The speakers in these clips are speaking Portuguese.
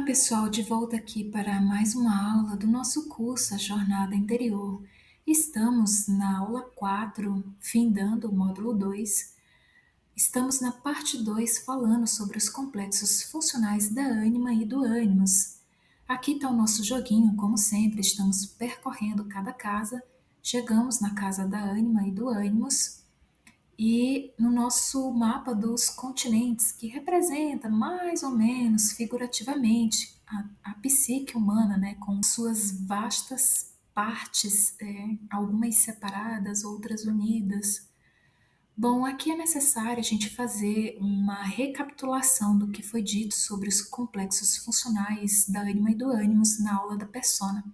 Olá, pessoal, de volta aqui para mais uma aula do nosso curso A Jornada Interior. Estamos na aula 4, findando o módulo 2. Estamos na parte 2, falando sobre os complexos funcionais da ânima e do ânimos. Aqui está o nosso joguinho, como sempre, estamos percorrendo cada casa. Chegamos na casa da ânima e do ânimos e no nosso mapa dos continentes, que representa mais ou menos figurativamente a psique humana, né, com suas vastas partes, algumas separadas, outras unidas. Bom, aqui é necessário a gente fazer uma recapitulação do que foi dito sobre os complexos funcionais da ânima e do ânimos na aula da persona.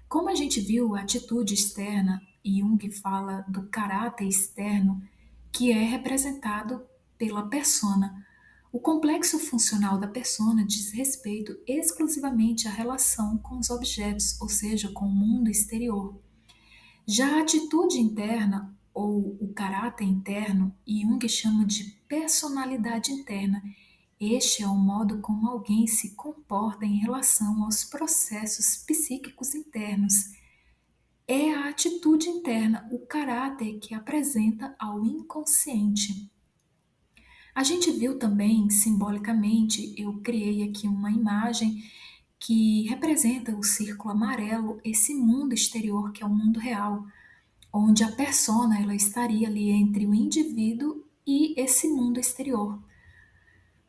Como a gente viu, a atitude externa, e Jung fala do caráter externo, que é representado pela persona. O complexo funcional da persona diz respeito exclusivamente à relação com os objetos, ou seja, com o mundo exterior. Já a atitude interna, ou o caráter interno, Jung chama de personalidade interna. Este é o modo como alguém se comporta em relação aos processos psíquicos internos. É a atitude interna, o caráter que apresenta ao inconsciente. A gente viu também, simbolicamente, eu criei aqui uma imagem que representa o círculo amarelo, esse mundo exterior que é o mundo real, onde a persona ela estaria ali entre o indivíduo e esse mundo exterior.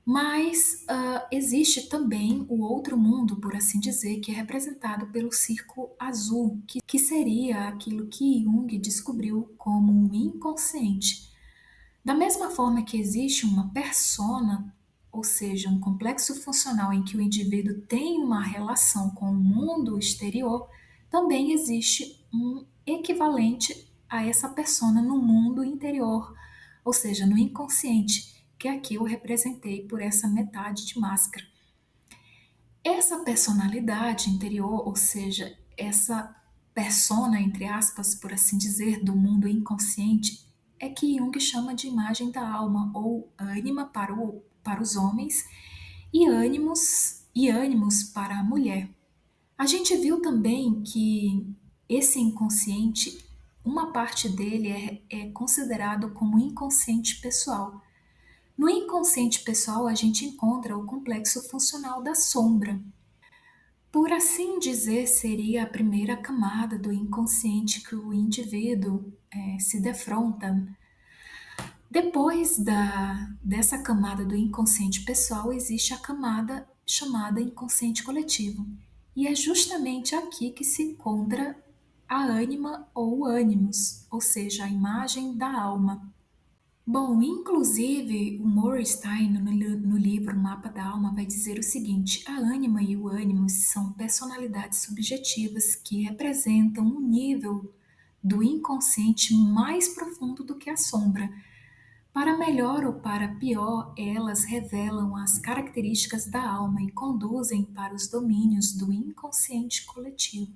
Mas existe também o outro mundo, por assim dizer, que é representado pelo círculo azul, que seria aquilo que Jung descobriu como o inconsciente. Da mesma forma que existe uma persona, ou seja, um complexo funcional em que o indivíduo tem uma relação com o mundo exterior, também existe um equivalente a essa persona no mundo interior, ou seja, no inconsciente, que aqui eu representei por essa metade de máscara. Essa personalidade interior, ou seja, essa persona, entre aspas, por assim dizer, do mundo inconsciente, é que Jung chama de imagem da alma, ou ânima para os homens e ânimos para a mulher. A gente viu também que esse inconsciente, uma parte dele é considerado como inconsciente pessoal. No inconsciente pessoal, a gente encontra o complexo funcional da sombra. Por assim dizer, seria a primeira camada do inconsciente que o indivíduo se defronta. Depois dessa camada do inconsciente pessoal, existe a camada chamada inconsciente coletivo. E é justamente aqui que se encontra a ânima ou o ânimos, ou seja, a imagem da alma. Bom, inclusive o Morgenstern, no livro Mapa da Alma, vai dizer o seguinte: a ânima e o ânimos são personalidades subjetivas que representam um nível do inconsciente mais profundo do que a sombra. Para melhor ou para pior, elas revelam as características da alma e conduzem para os domínios do inconsciente coletivo.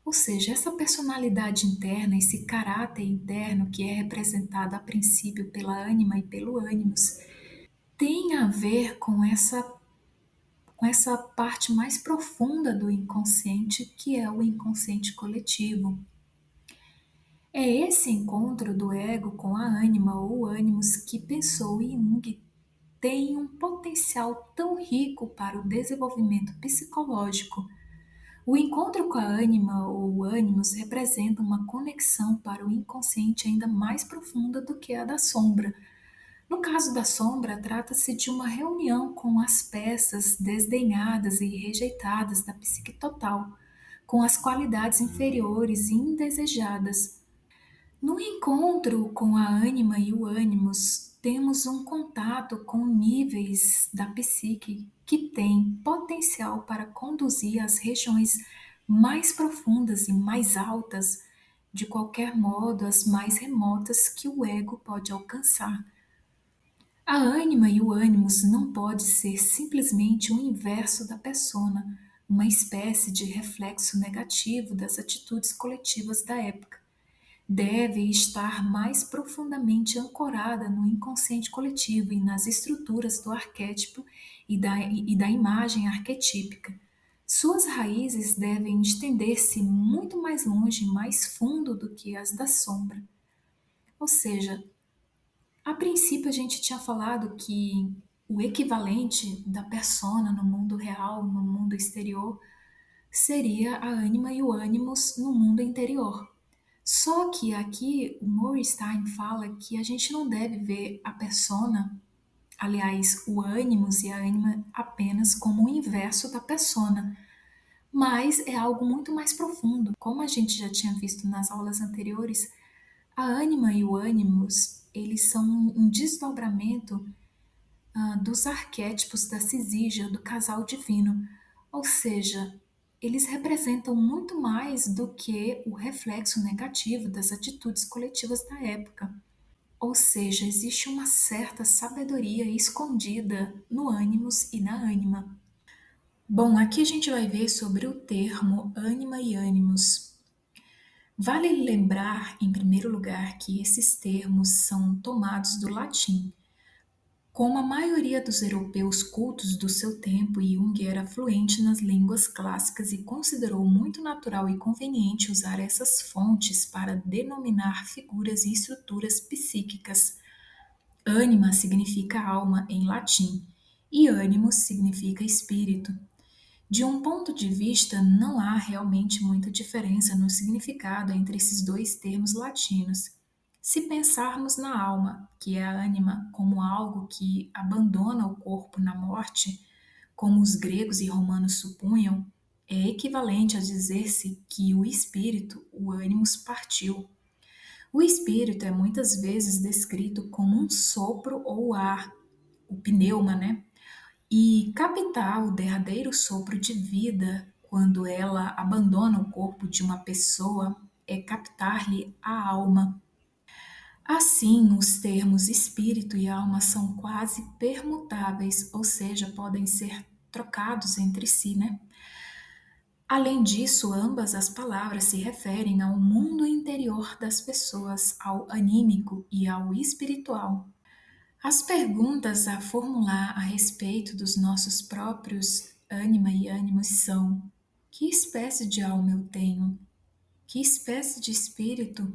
Ou seja, essa personalidade interna, esse caráter interno que é representado a princípio pela ânima e pelo ânimos, tem a ver com essa parte mais profunda do inconsciente, que é o inconsciente coletivo. É esse encontro do ego com a ânima ou ânimos que pensou Jung tem um potencial tão rico para o desenvolvimento psicológico. O encontro com a ânima ou ânimos representa uma conexão para o inconsciente ainda mais profunda do que a da sombra. No caso da sombra, trata-se de uma reunião com as peças desdenhadas e rejeitadas da psique total, com as qualidades inferiores e indesejadas. No encontro com a ânima e o ânimos, temos um contato com níveis da psique que têm potencial para conduzir às regiões mais profundas e mais altas, de qualquer modo, as mais remotas que o ego pode alcançar. A ânima e o ânimos não pode ser simplesmente o inverso da persona, uma espécie de reflexo negativo das atitudes coletivas da época. Deve estar mais profundamente ancorada no inconsciente coletivo e nas estruturas do arquétipo e da imagem arquetípica. Suas raízes devem estender-se muito mais longe e mais fundo do que as da sombra. Ou seja, a princípio a gente tinha falado que o equivalente da persona no mundo real, no mundo exterior, seria a ânima e o ânimos no mundo interior. Só que aqui o Morgenstern fala que a gente não deve ver a persona, aliás, o ânimos e a ânima apenas como o inverso da persona, mas é algo muito mais profundo. Como a gente já tinha visto nas aulas anteriores, a ânima e o ânimos, eles são um desdobramento dos arquétipos da Cisígia, do casal divino. Ou seja, eles representam muito mais do que o reflexo negativo das atitudes coletivas da época. Ou seja, existe uma certa sabedoria escondida no ânimos e na ânima. Bom, aqui a gente vai ver sobre o termo ânima e ânimos. Vale lembrar, em primeiro lugar, que esses termos são tomados do latim. Como a maioria dos europeus cultos do seu tempo, Jung era fluente nas línguas clássicas e considerou muito natural e conveniente usar essas fontes para denominar figuras e estruturas psíquicas. Ânima significa alma em latim e ânimos significa espírito. De um ponto de vista, não há realmente muita diferença no significado entre esses dois termos latinos. Se pensarmos na alma, que é a ânima, como algo que abandona o corpo na morte, como os gregos e romanos supunham, é equivalente a dizer-se que o espírito, o ânimos, partiu. O espírito é muitas vezes descrito como um sopro ou ar, o pneuma, né? E captar o derradeiro sopro de vida quando ela abandona o corpo de uma pessoa é captar-lhe a alma. Assim, os termos espírito e alma são quase permutáveis, ou seja, podem ser trocados entre si, né? Além disso, ambas as palavras se referem ao mundo interior das pessoas, ao anímico e ao espiritual. As perguntas a formular a respeito dos nossos próprios ânima e ânimos são: que espécie de alma eu tenho? Que espécie de espírito?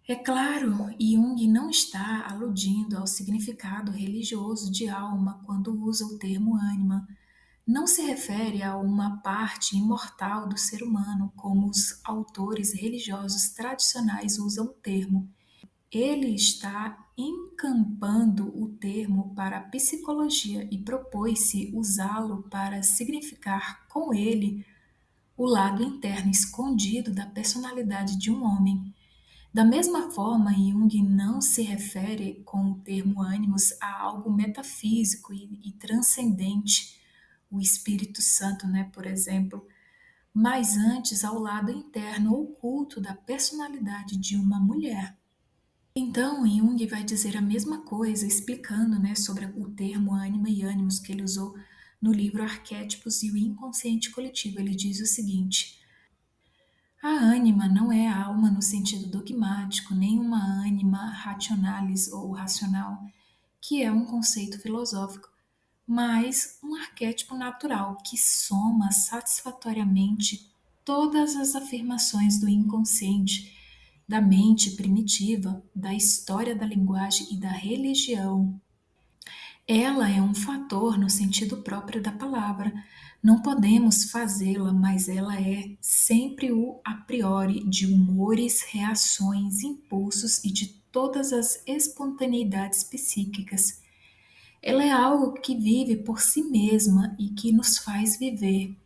É claro, Jung não está aludindo ao significado religioso de alma quando usa o termo ânima. Não se refere a uma parte imortal do ser humano, como os autores religiosos tradicionais usam o termo. Ele está encampando o termo para a psicologia e propôs-se usá-lo para significar com ele o lado interno escondido da personalidade de um homem. Da mesma forma, Jung não se refere com o termo ânimos a algo metafísico e transcendente, o Espírito Santo, né, por exemplo, mas antes ao lado interno oculto da personalidade de uma mulher. Então, Jung vai dizer a mesma coisa, explicando, né, sobre o termo ânima e ânimos que ele usou no livro Arquétipos e o Inconsciente Coletivo. Ele diz o seguinte: a ânima não é a alma no sentido dogmático, nem uma ânima rationalis ou racional, que é um conceito filosófico, mas um arquétipo natural que soma satisfatoriamente todas as afirmações do inconsciente, da mente primitiva, da história da linguagem e da religião. Ela é um fator no sentido próprio da palavra. Não podemos fazê-la, mas ela é sempre o a priori de humores, reações, impulsos e de todas as espontaneidades psíquicas. Ela é algo que vive por si mesma e que nos faz viver.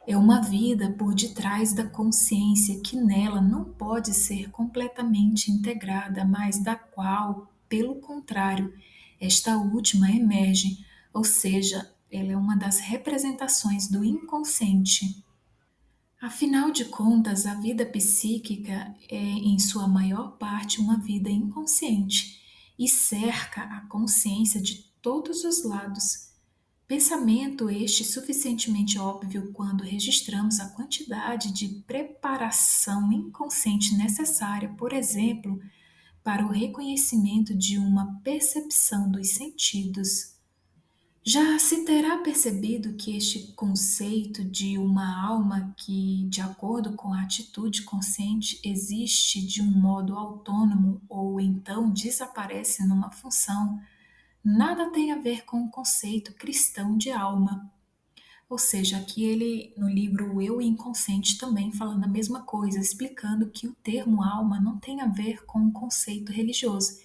É uma vida por detrás da consciência que nela não pode ser completamente integrada, mas da qual, pelo contrário, esta última emerge, ou seja, ela é uma das representações do inconsciente. Afinal de contas, a vida psíquica é, em sua maior parte, uma vida inconsciente e cerca a consciência de todos os lados. Pensamento este suficientemente óbvio quando registramos a quantidade de preparação inconsciente necessária, por exemplo, para o reconhecimento de uma percepção dos sentidos. Já se terá percebido que este conceito de uma alma que, de acordo com a atitude consciente, existe de um modo autônomo ou então desaparece numa função, nada tem a ver com o conceito cristão de alma. Ou seja, aqui ele, no livro O Eu Inconsciente, também falando a mesma coisa, explicando que o termo alma não tem a ver com o conceito religioso,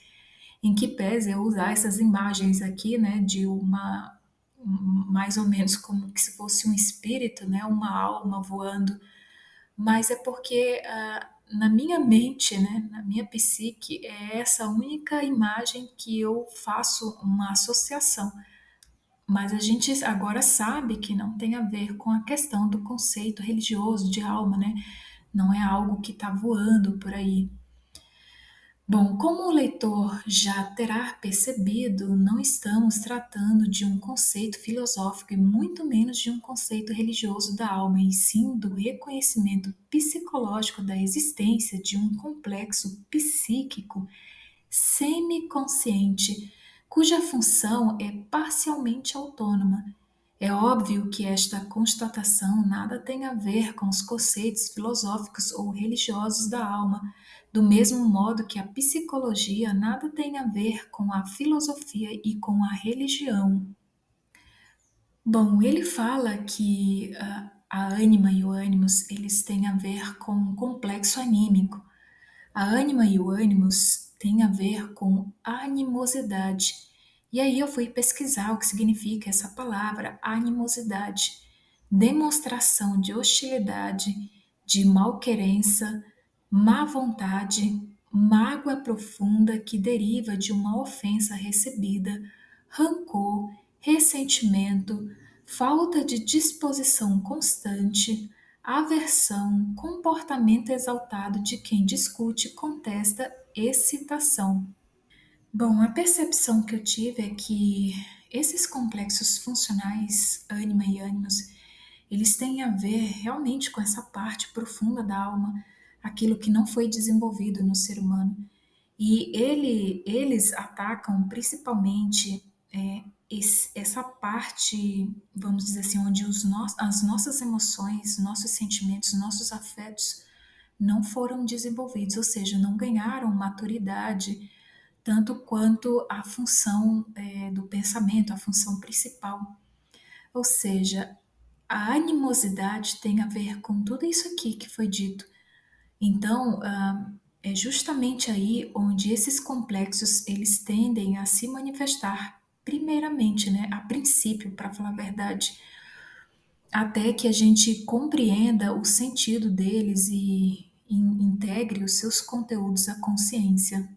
em que pese eu usar essas imagens aqui, né, de uma mais ou menos como que se fosse um espírito, né, uma alma voando, mas é porque na minha mente, né, na minha psique, é essa única imagem que eu faço uma associação. Mas a gente agora sabe que não tem a ver com a questão do conceito religioso de alma, né? Não é algo que está voando por aí. Bom, como o leitor já terá percebido, não estamos tratando de um conceito filosófico e muito menos de um conceito religioso da alma, e sim do reconhecimento psicológico da existência de um complexo psíquico semiconsciente, cuja função é parcialmente autônoma. É óbvio que esta constatação nada tem a ver com os conceitos filosóficos ou religiosos da alma, do mesmo modo que a psicologia nada tem a ver com a filosofia e com a religião. Bom, ele fala que a ânima e o ânimos eles têm a ver com um complexo anímico. A ânima e o ânimos têm a ver com animosidade. E aí eu fui pesquisar o que significa essa palavra animosidade. Demonstração de hostilidade, de malquerença, má vontade, mágoa profunda que deriva de uma ofensa recebida, rancor, ressentimento, falta de disposição constante, aversão, comportamento exaltado de quem discute, contesta, excitação. Bom, a percepção que eu tive é que esses complexos funcionais, ânima e ânimos, eles têm a ver realmente com essa parte profunda da alma, aquilo que não foi desenvolvido no ser humano. E eles atacam principalmente essa parte, vamos dizer assim, onde as nossas emoções, nossos sentimentos, nossos afetos não foram desenvolvidos, ou seja, não ganharam maturidade tanto quanto a função do pensamento, a função principal. Ou seja, a animosidade tem a ver com tudo isso aqui que foi dito. Então, é justamente aí onde esses complexos eles tendem a se manifestar, primeiramente, né, a princípio, para falar a verdade, até que a gente compreenda o sentido deles e integre os seus conteúdos à consciência.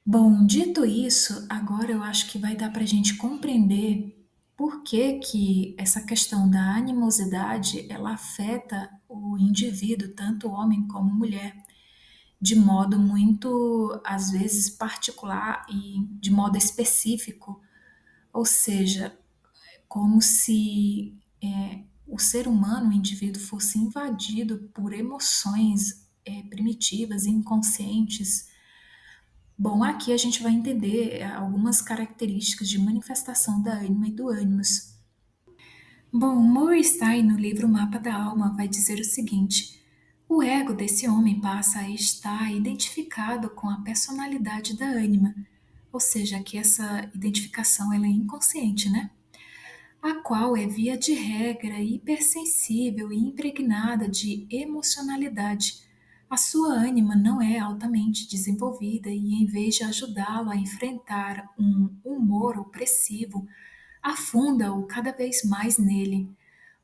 Bom, dito isso, agora eu acho que vai dar para a gente compreender por que que essa questão da animosidade ela afeta o indivíduo, tanto homem como mulher, de modo muito, às vezes, particular e de modo específico, ou seja, como se o ser humano, o indivíduo, fosse invadido por emoções primitivas e inconscientes. Bom, aqui a gente vai entender algumas características de manifestação da ânima e do ânimos. Bom, Morgenstern, no livro Mapa da Alma, vai dizer o seguinte: o ego desse homem passa a estar identificado com a personalidade da ânima, ou seja, que essa identificação ela é inconsciente, né? A qual é via de regra hipersensível e impregnada de emocionalidade. A sua ânima não é altamente desenvolvida e, em vez de ajudá-lo a enfrentar um humor opressivo, afunda-o cada vez mais nele.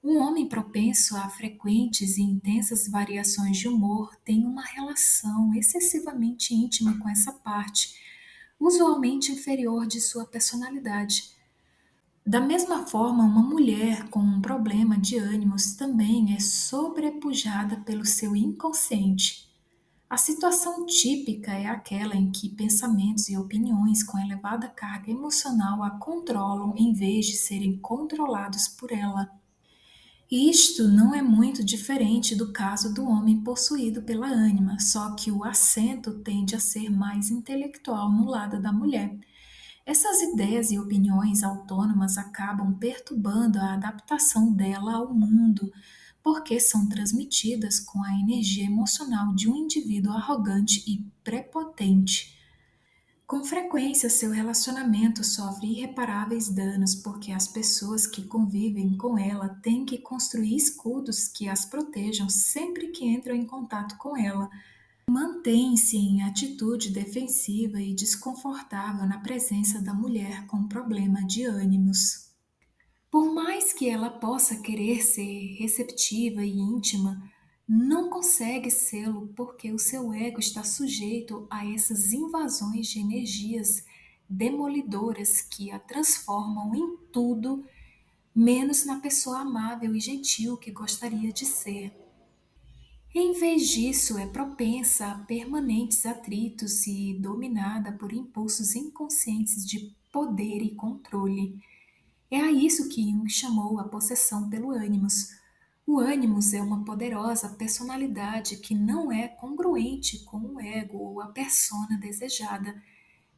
Um homem propenso a frequentes e intensas variações de humor tem uma relação excessivamente íntima com essa parte, usualmente inferior de sua personalidade. Da mesma forma, uma mulher com um problema de ânimos também é sobrepujada pelo seu inconsciente. A situação típica é aquela em que pensamentos e opiniões com elevada carga emocional a controlam em vez de serem controlados por ela. Isto não é muito diferente do caso do homem possuído pela ânima, só que o acento tende a ser mais intelectual no lado da mulher. Essas ideias e opiniões autônomas acabam perturbando a adaptação dela ao mundo, porque são transmitidas com a energia emocional de um indivíduo arrogante e prepotente. Com frequência, seu relacionamento sofre irreparáveis danos porque as pessoas que convivem com ela têm que construir escudos que as protejam sempre que entram em contato com ela. Mantém-se em atitude defensiva e desconfortável na presença da mulher com problema de ânimos. Por mais que ela possa querer ser receptiva e íntima, não consegue sê-lo porque o seu ego está sujeito a essas invasões de energias demolidoras que a transformam em tudo menos na pessoa amável e gentil que gostaria de ser. Em vez disso, é propensa a permanentes atritos e dominada por impulsos inconscientes de poder e controle. É a isso que Jung chamou a possessão pelo ânimos. O ânimos é uma poderosa personalidade que não é congruente com o ego ou a persona desejada,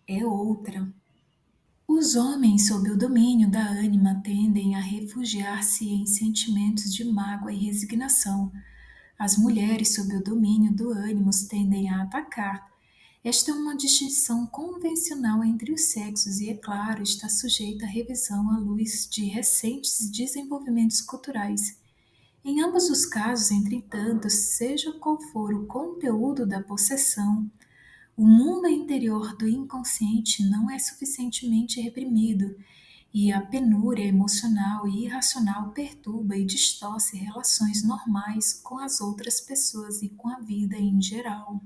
é outra. Os homens sob o domínio da ânima tendem a refugiar-se em sentimentos de mágoa e resignação. As mulheres sob o domínio do ânimos tendem a atacar. Esta é uma distinção convencional entre os sexos e, é claro, está sujeita à revisão à luz de recentes desenvolvimentos culturais. Em ambos os casos, entretanto, seja qual for o conteúdo da possessão, o mundo interior do inconsciente não é suficientemente reprimido e a penúria emocional e irracional perturba e distorce relações normais com as outras pessoas e com a vida em geral.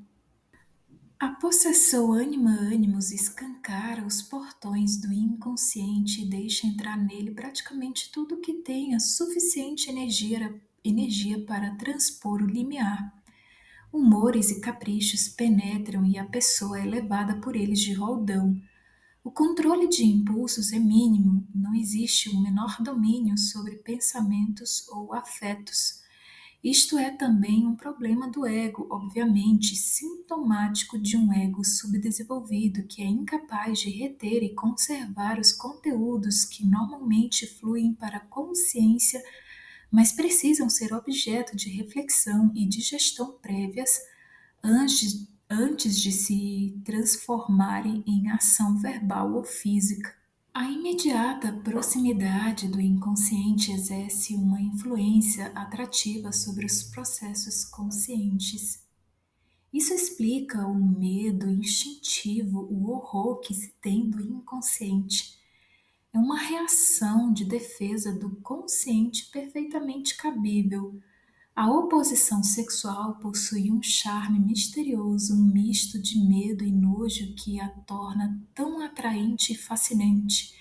A possessão anima-ânimos escancara os portões do inconsciente e deixa entrar nele praticamente tudo que tenha suficiente energia para transpor o limiar. Humores e caprichos penetram e a pessoa é levada por eles de roldão. O controle de impulsos é mínimo, não existe o menor domínio sobre pensamentos ou afetos. Isto é também um problema do ego, obviamente, sintomático de um ego subdesenvolvido que é incapaz de reter e conservar os conteúdos que normalmente fluem para a consciência, mas precisam ser objeto de reflexão e de gestão prévias antes de se transformarem em ação verbal ou física. A imediata proximidade do inconsciente exerce uma influência atrativa sobre os processos conscientes. Isso explica o medo instintivo, o horror que se tem do inconsciente. É uma reação de defesa do consciente perfeitamente cabível. A oposição sexual possui um charme misterioso, um misto de medo e nojo que a torna tão atraente e fascinante,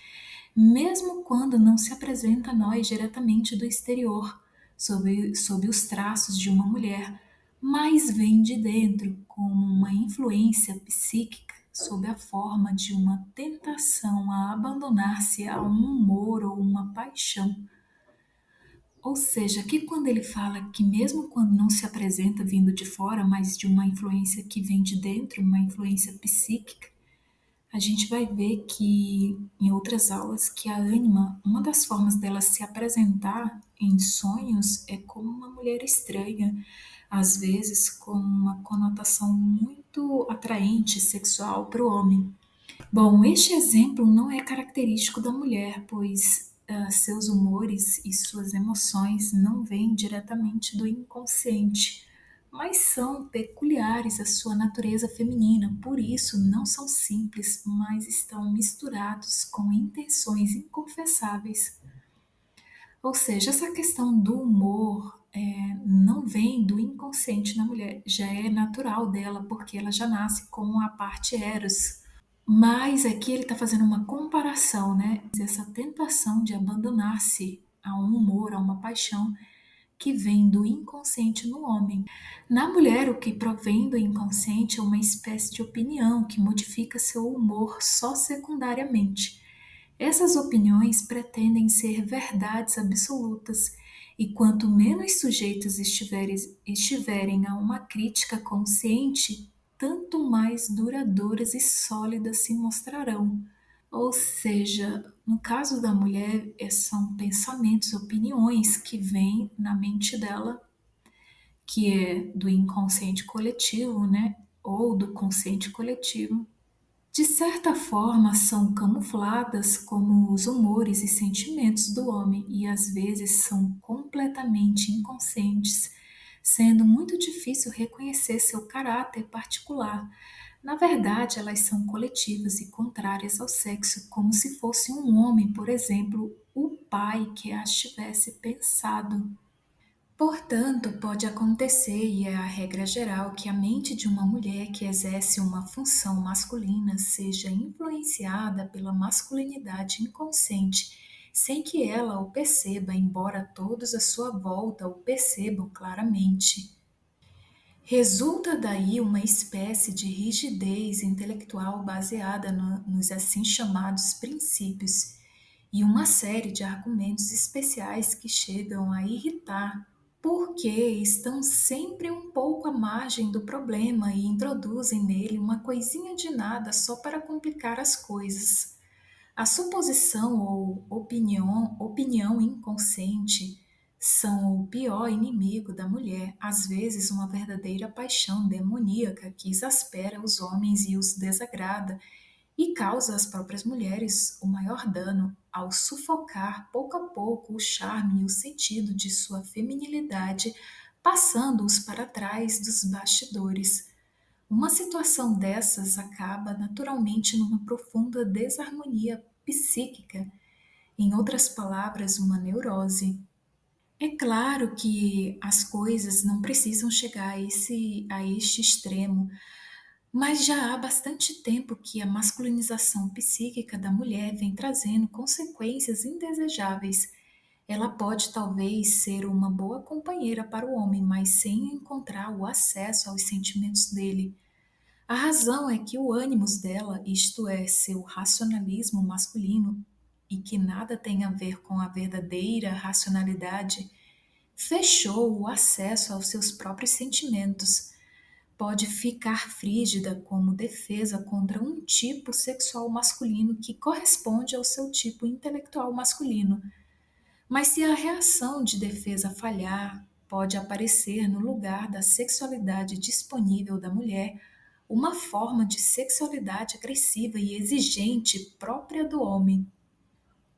mesmo quando não se apresenta a nós diretamente do exterior, sob os traços de uma mulher, mas vem de dentro, como uma influência psíquica, sob a forma de uma tentação a abandonar-se a um humor ou uma paixão. Ou seja, que quando ele fala que mesmo quando não se apresenta vindo de fora, mas de uma influência que vem de dentro, uma influência psíquica, a gente vai ver que em outras aulas que a ânima, uma das formas dela se apresentar em sonhos é como uma mulher estranha, às vezes com uma conotação muito atraente sexual para o homem. Bom, este exemplo não é característico da mulher, pois seus humores e suas emoções não vêm diretamente do inconsciente, mas são peculiares à sua natureza feminina, por isso não são simples, mas estão misturados com intenções inconfessáveis. Ou seja, essa questão do humor não vem do inconsciente na mulher, já é natural dela, porque ela já nasce com a parte eros. Mas aqui ele está fazendo uma comparação, né? Essa tentação de abandonar-se a um humor, a uma paixão que vem do inconsciente no homem. Na mulher, o que provém do inconsciente é uma espécie de opinião que modifica seu humor só secundariamente. Essas opiniões pretendem ser verdades absolutas, e quanto menos sujeitos estiverem a uma crítica consciente, tanto mais duradouras e sólidas se mostrarão. Ou seja, no caso da mulher, são pensamentos, opiniões que vêm na mente dela, que é do inconsciente coletivo, né? Ou do consciente coletivo. De certa forma, são camufladas como os humores e sentimentos do homem e às vezes são completamente inconscientes, sendo muito difícil reconhecer seu caráter particular. Na verdade, elas são coletivas e contrárias ao sexo, como se fosse um homem, por exemplo, o pai que as tivesse pensado. Portanto, pode acontecer, e é a regra geral, que a mente de uma mulher que exerce uma função masculina seja influenciada pela masculinidade inconsciente, sem que ela o perceba, embora todos à sua volta o percebam claramente. Resulta daí uma espécie de rigidez intelectual baseada nos assim chamados princípios e uma série de argumentos especiais que chegam a irritar, porque estão sempre um pouco à margem do problema e introduzem nele uma coisinha de nada só para complicar as coisas. A suposição ou opinião inconsciente são o pior inimigo da mulher, às vezes uma verdadeira paixão demoníaca que exaspera os homens e os desagrada e causa às próprias mulheres o maior dano ao sufocar pouco a pouco o charme e o sentido de sua feminilidade, passando-os para trás dos bastidores. Uma situação dessas acaba naturalmente numa profunda desarmonia psíquica, em outras palavras, uma neurose. É claro que as coisas não precisam chegar a este extremo, mas já há bastante tempo que a masculinização psíquica da mulher vem trazendo consequências indesejáveis. Ela pode talvez ser uma boa companheira para o homem, mas sem encontrar o acesso aos sentimentos dele. A razão é que o ânimos dela, isto é, seu racionalismo masculino, e que nada tem a ver com a verdadeira racionalidade, fechou o acesso aos seus próprios sentimentos. Pode ficar frígida como defesa contra um tipo sexual masculino que corresponde ao seu tipo intelectual masculino. Mas se a reação de defesa falhar, pode aparecer no lugar da sexualidade disponível da mulher uma forma de sexualidade agressiva e exigente própria do homem.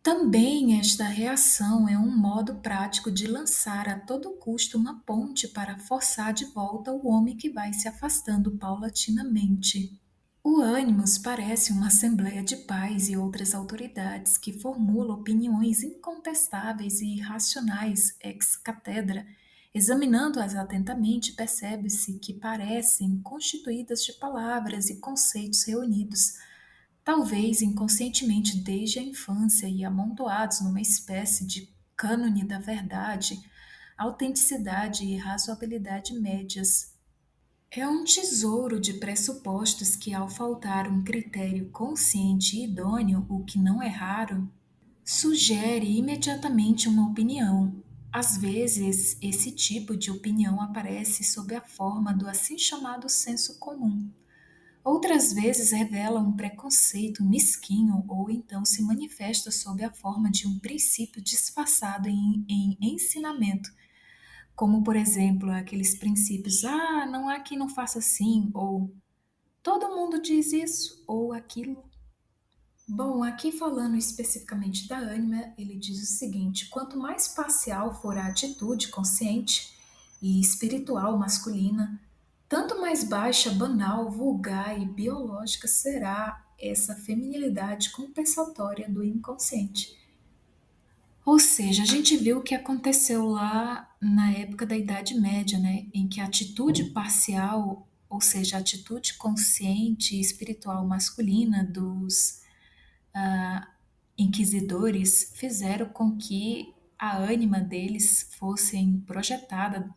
Também esta reação é um modo prático de lançar a todo custo uma ponte para forçar de volta o homem que vai se afastando paulatinamente. O Ânimos parece uma assembleia de pais e outras autoridades que formula opiniões incontestáveis e racionais ex cathedra. Examinando-as atentamente, percebe-se que parecem constituídas de palavras e conceitos reunidos, talvez inconscientemente desde a infância e amontoados numa espécie de cânone da verdade, autenticidade e razoabilidade médias. É um tesouro de pressupostos que, ao faltar um critério consciente e idôneo, o que não é raro, sugere imediatamente uma opinião. Às vezes, esse tipo de opinião aparece sob a forma do assim chamado senso comum. Outras vezes revela um preconceito mesquinho ou então se manifesta sob a forma de um princípio disfarçado em ensinamento, como por exemplo aqueles princípios, não há quem não faça assim, ou todo mundo diz isso ou aquilo. Bom, aqui falando especificamente da ânima, ele diz o seguinte: quanto mais parcial for a atitude consciente e espiritual masculina, tanto mais baixa, banal, vulgar e biológica será essa feminilidade compensatória do inconsciente. Ou seja, a gente viu o que aconteceu lá na época da Idade Média, né? Em que a atitude parcial, ou seja, a atitude consciente e espiritual masculina dos inquisidores fizeram com que a ânima deles fosse projetada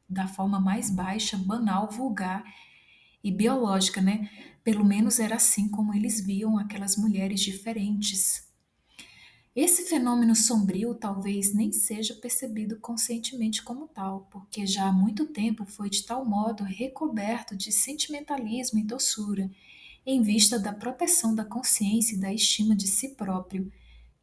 da forma mais baixa, banal, vulgar e biológica, né? Pelo menos era assim como eles viam aquelas mulheres diferentes. Esse fenômeno sombrio talvez nem seja percebido conscientemente como tal, porque já há muito tempo foi de tal modo recoberto de sentimentalismo e doçura, em vista da proteção da consciência e da estima de si próprio,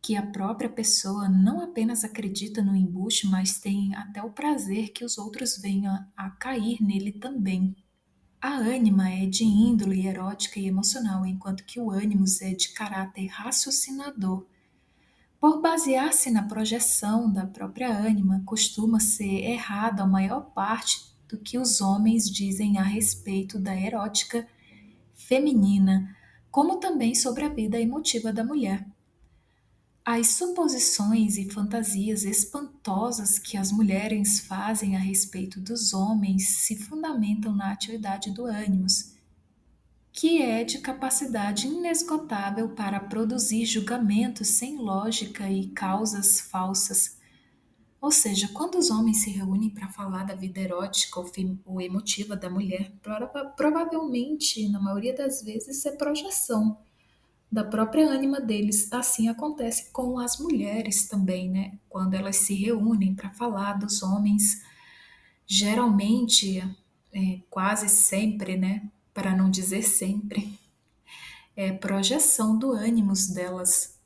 que a própria pessoa não apenas acredita no embuste, mas tem até o prazer que os outros venham a cair nele também. A ânima é de índole erótica e emocional, enquanto que o ânimos é de caráter raciocinador. Por basear-se na projeção da própria ânima, costuma ser errado a maior parte do que os homens dizem a respeito da erótica feminina, como também sobre a vida emotiva da mulher. As suposições e fantasias espantosas que as mulheres fazem a respeito dos homens se fundamentam na atividade do ânimos, que é de capacidade inesgotável para produzir julgamentos sem lógica e causas falsas. Ou seja, quando os homens se reúnem para falar da vida erótica ou emotiva da mulher, provavelmente, na maioria das vezes, é projeção da própria ânima deles. Assim acontece com as mulheres também, né? Quando elas se reúnem para falar dos homens, geralmente, quase sempre, né? Para não dizer sempre, é projeção do ânimos delas.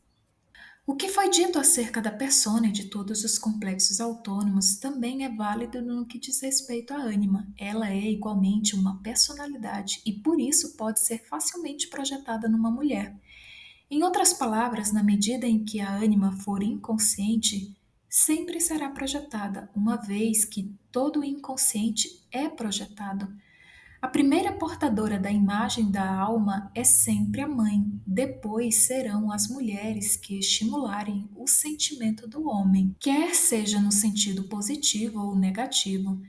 O que foi dito acerca da persona e de todos os complexos autônomos também é válido no que diz respeito à ânima. Ela é igualmente uma personalidade e por isso pode ser facilmente projetada numa mulher. Em outras palavras, na medida em que a ânima for inconsciente, sempre será projetada, uma vez que todo o inconsciente é projetado. A primeira portadora da imagem da alma é sempre a mãe, depois serão as mulheres que estimularem o sentimento do homem, quer seja no sentido positivo ou negativo.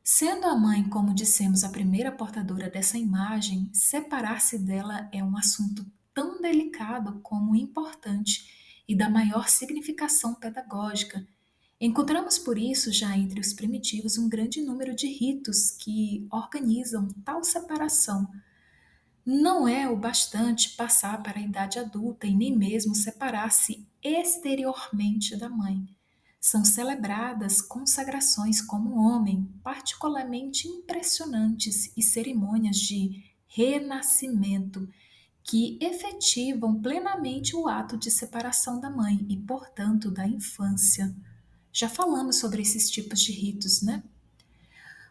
Sendo a mãe, como dissemos, a primeira portadora dessa imagem, separar-se dela é um assunto tão delicado como importante e da maior significação pedagógica. Encontramos por isso já entre os primitivos um grande número de ritos que organizam tal separação. Não é o bastante passar para a idade adulta e nem mesmo separar-se exteriormente da mãe. São celebradas consagrações como homem, particularmente impressionantes, e cerimônias de renascimento que efetivam plenamente o ato de separação da mãe e, portanto, da infância. Já falamos sobre esses tipos de ritos, né?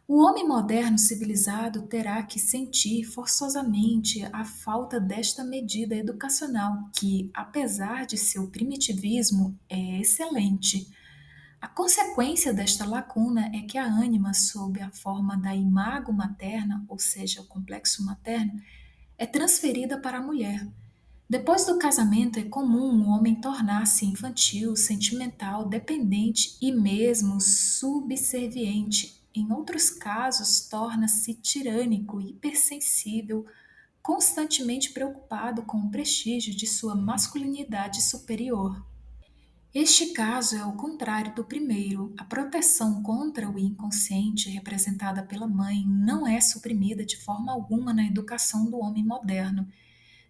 O homem moderno civilizado terá que sentir forçosamente a falta desta medida educacional, que, apesar de seu primitivismo, é excelente. A consequência desta lacuna é que a ânima, sob a forma da imago materna, ou seja, o complexo materno, é transferida para a mulher. Depois do casamento, é comum o homem tornar-se infantil, sentimental, dependente e mesmo subserviente. Em outros casos, torna-se tirânico, hipersensível, constantemente preocupado com o prestígio de sua masculinidade superior. Este caso é o contrário do primeiro. A proteção contra o inconsciente, representada pela mãe, não é suprimida de forma alguma na educação do homem moderno.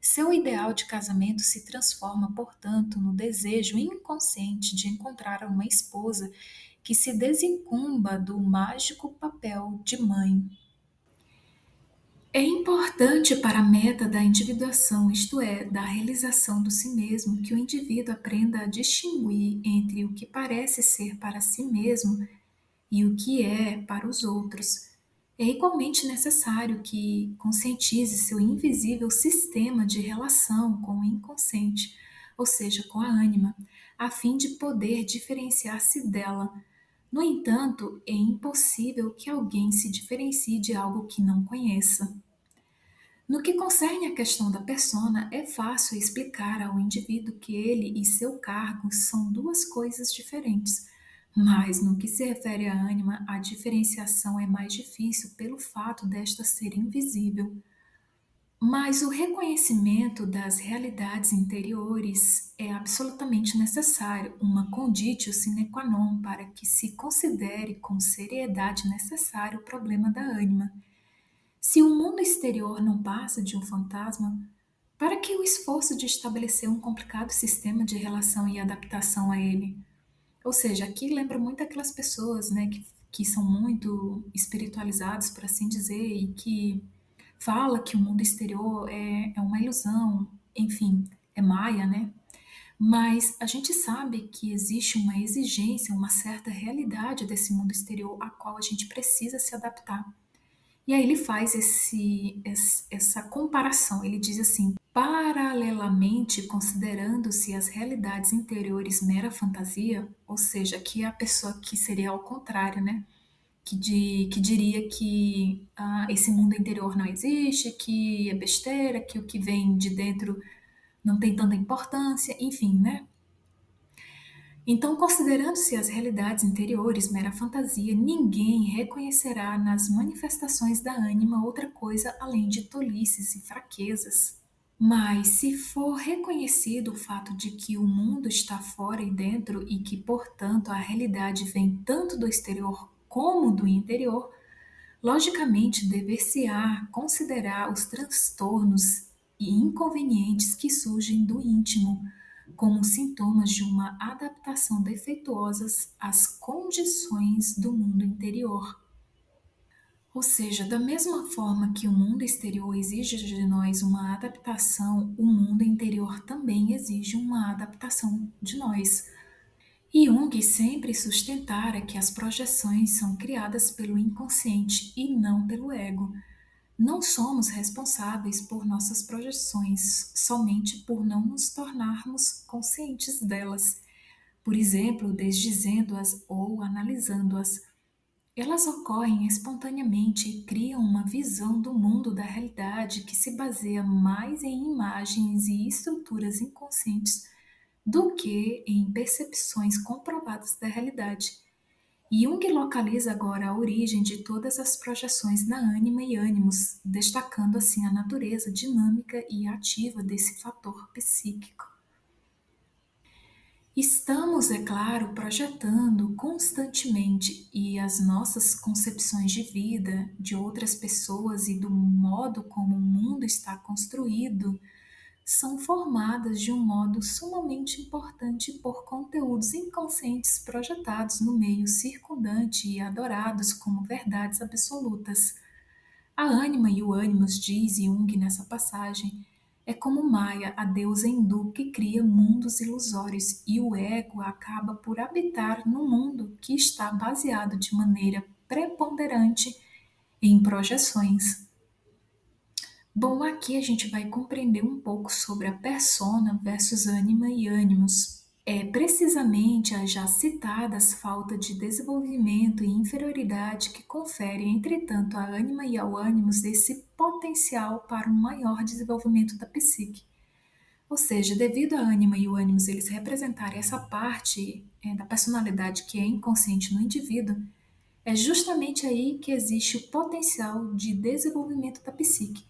Seu ideal de casamento se transforma, portanto, no desejo inconsciente de encontrar uma esposa que se desincumba do mágico papel de mãe. É importante para a meta da individuação, isto é, da realização do si mesmo, que o indivíduo aprenda a distinguir entre o que parece ser para si mesmo e o que é para os outros. É igualmente necessário que conscientize seu invisível sistema de relação com o inconsciente, ou seja, com a ânima, a fim de poder diferenciar-se dela. No entanto, é impossível que alguém se diferencie de algo que não conheça. No que concerne à questão da persona, é fácil explicar ao indivíduo que ele e seu cargo são duas coisas diferentes. Mas no que se refere à ânima, a diferenciação é mais difícil pelo fato desta ser invisível. Mas o reconhecimento das realidades interiores é absolutamente necessário, uma conditio sine qua non para que se considere com seriedade necessário o problema da ânima. Se o mundo exterior não passa de um fantasma, para que o esforço de estabelecer um complicado sistema de relação e adaptação a ele? Ou seja, aqui lembra muito aquelas pessoas, né, que são muito espiritualizadas, por assim dizer, e que fala que o mundo exterior é uma ilusão, enfim, é maia, né? Mas a gente sabe que existe uma exigência, uma certa realidade desse mundo exterior a qual a gente precisa se adaptar. E aí ele faz essa comparação. Ele diz assim: paralelamente, considerando-se as realidades interiores mera fantasia, ou seja, que é a pessoa que seria ao contrário, né? Que diria que esse mundo interior não existe, que é besteira, que o que vem de dentro não tem tanta importância, enfim, né? Então, considerando-se as realidades interiores mera fantasia, ninguém reconhecerá nas manifestações da ânima outra coisa além de tolices e fraquezas. Mas, se for reconhecido o fato de que o mundo está fora e dentro e que, portanto, a realidade vem tanto do exterior como do interior, logicamente dever-se-á considerar os transtornos e inconvenientes que surgem do íntimo como sintomas de uma adaptação defeituosa às condições do mundo interior. Ou seja, da mesma forma que o mundo exterior exige de nós uma adaptação, o mundo interior também exige uma adaptação de nós. Jung sempre sustentara que as projeções são criadas pelo inconsciente e não pelo ego. Não somos responsáveis por nossas projeções, somente por não nos tornarmos conscientes delas. Por exemplo, desdizendo-as ou analisando-as. Elas ocorrem espontaneamente e criam uma visão do mundo da realidade que se baseia mais em imagens e estruturas inconscientes do que em percepções comprovadas da realidade. Jung localiza agora a origem de todas as projeções na ânima e ânimos, destacando assim a natureza dinâmica e ativa desse fator psíquico. Estamos, é claro, projetando constantemente e as nossas concepções de vida, de outras pessoas e do modo como o mundo está construído são formadas de um modo sumamente importante por conteúdos inconscientes projetados no meio circundante e adorados como verdades absolutas. A ânima e o ânimos, diz Jung nessa passagem, é como Maya, a deusa hindu que cria mundos ilusórios, e o ego acaba por habitar no mundo que está baseado de maneira preponderante em projeções. Bom, aqui a gente vai compreender um pouco sobre a persona versus ânima e ânimos. É precisamente as já citadas falta de desenvolvimento e inferioridade que conferem, entretanto, à ânima e ao ânimos esse potencial para um maior desenvolvimento da psique. Ou seja, devido à ânima e o ânimos eles representarem essa parte da personalidade que é inconsciente no indivíduo, é justamente aí que existe o potencial de desenvolvimento da psique,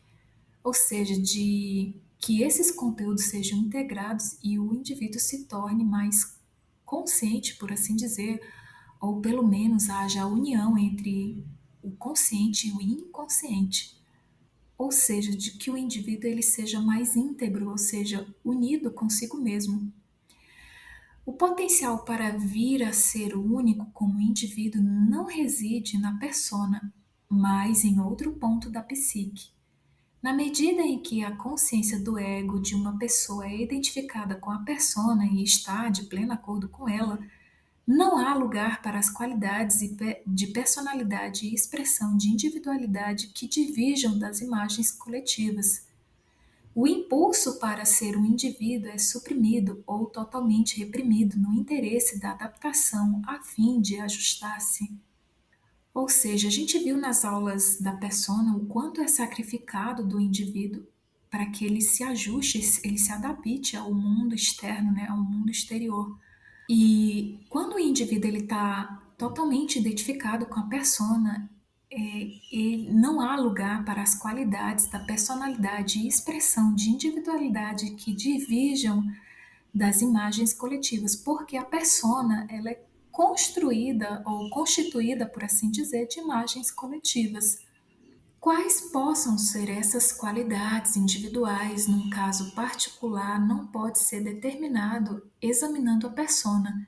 ou seja, de que esses conteúdos sejam integrados e o indivíduo se torne mais consciente, por assim dizer, ou pelo menos haja a união entre o consciente e o inconsciente, ou seja, de que o indivíduo ele seja mais íntegro, ou seja, unido consigo mesmo. O potencial para vir a ser único como indivíduo não reside na persona, mas em outro ponto da psique. Na medida em que a consciência do ego de uma pessoa é identificada com a persona e está de pleno acordo com ela, não há lugar para as qualidades de personalidade e expressão de individualidade que divirjam das imagens coletivas. O impulso para ser um indivíduo é suprimido ou totalmente reprimido no interesse da adaptação a fim de ajustar-se. Ou seja, a gente viu nas aulas da persona o quanto é sacrificado do indivíduo para que ele se ajuste, ele se adapte ao mundo externo, né, ao mundo exterior. E quando o indivíduo ele está totalmente identificado com a persona, não há lugar para as qualidades da personalidade e expressão de individualidade que divirjam das imagens coletivas, porque a persona ela é construída ou constituída, por assim dizer, de imagens coletivas. Quais possam ser essas qualidades individuais num caso particular não pode ser determinado examinando a persona.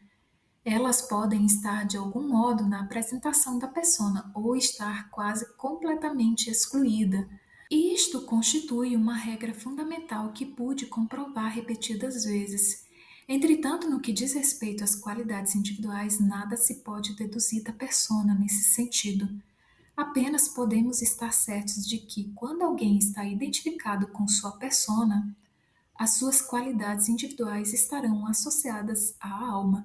Elas podem estar de algum modo na apresentação da persona ou estar quase completamente excluída. Isto constitui uma regra fundamental que pude comprovar repetidas vezes. Entretanto, no que diz respeito às qualidades individuais, nada se pode deduzir da persona nesse sentido. Apenas podemos estar certos de que, quando alguém está identificado com sua persona, as suas qualidades individuais estarão associadas à alma,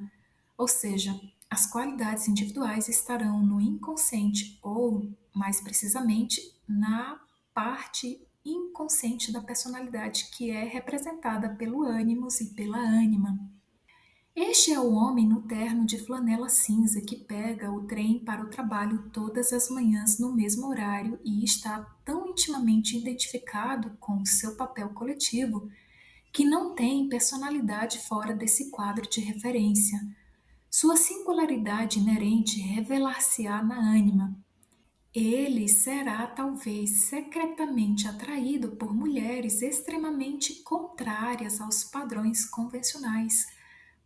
ou seja, as qualidades individuais estarão no inconsciente, ou, mais precisamente, na parte inconsciente da personalidade que é representada pelo ânimos e pela ânima. Este é o homem no terno de flanela cinza que pega o trem para o trabalho todas as manhãs no mesmo horário e está tão intimamente identificado com o seu papel coletivo que não tem personalidade fora desse quadro de referência. Sua singularidade inerente revelar-se-á na ânima. Ele será talvez secretamente atraído por mulheres extremamente contrárias aos padrões convencionais,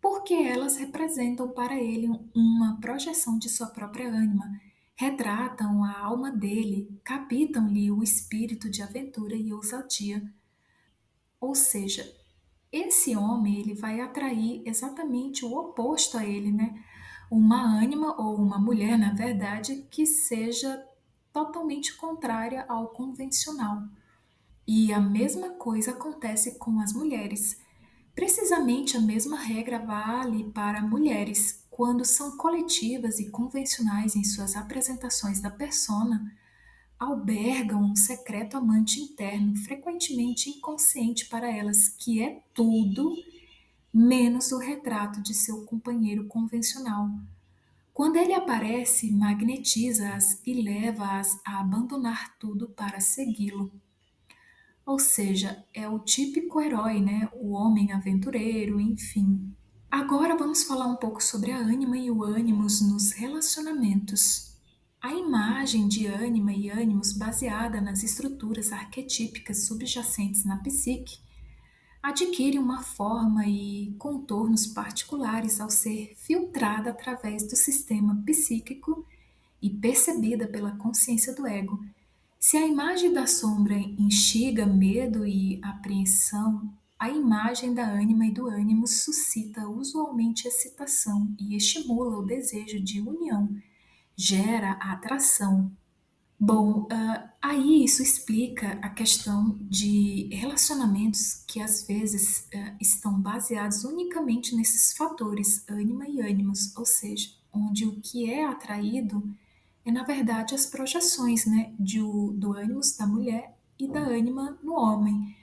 porque elas representam para ele uma projeção de sua própria ânima, retratam a alma dele, captam-lhe o espírito de aventura e ousadia. Ou seja, esse homem ele vai atrair exatamente o oposto a ele, né? Uma ânima ou uma mulher, na verdade, que seja totalmente contrária ao convencional. E a mesma coisa acontece com as mulheres. Precisamente a mesma regra vale para mulheres. Quando são coletivas e convencionais em suas apresentações da persona, albergam um secreto amante interno, frequentemente inconsciente para elas, que é tudo menos o retrato de seu companheiro convencional. Quando ele aparece, magnetiza-as e leva-as a abandonar tudo para segui-lo. Ou seja, é o típico herói, né? O homem aventureiro, enfim. Agora vamos falar um pouco sobre a ânima e o ânimos nos relacionamentos. A imagem de ânima e ânimos baseada nas estruturas arquetípicas subjacentes na psique adquire uma forma e contornos particulares ao ser filtrada através do sistema psíquico e percebida pela consciência do ego. Se a imagem da sombra instiga medo e apreensão, a imagem da ânima e do ânimo suscita usualmente excitação e estimula o desejo de união, gera a atração. Bom, aí isso explica a questão de relacionamentos que às vezes estão baseados unicamente nesses fatores, ânima e ânimos, ou seja, onde o que é atraído é, na verdade, as projeções, né, do ânimos da mulher e da ânima no homem.